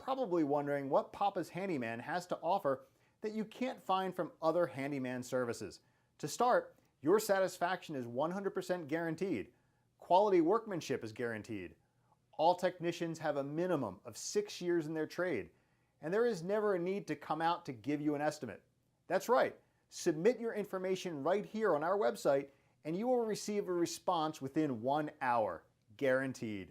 probably wondering what Papa's Handyman has to offer that you can't find from other handyman services. To start, your satisfaction is 100% guaranteed. Quality workmanship is guaranteed. All technicians have a minimum of 6 years in their trade, and there is never a need to come out to give you an estimate. That's right, submit your information right here on our website and you will receive a response within 1 hour, guaranteed.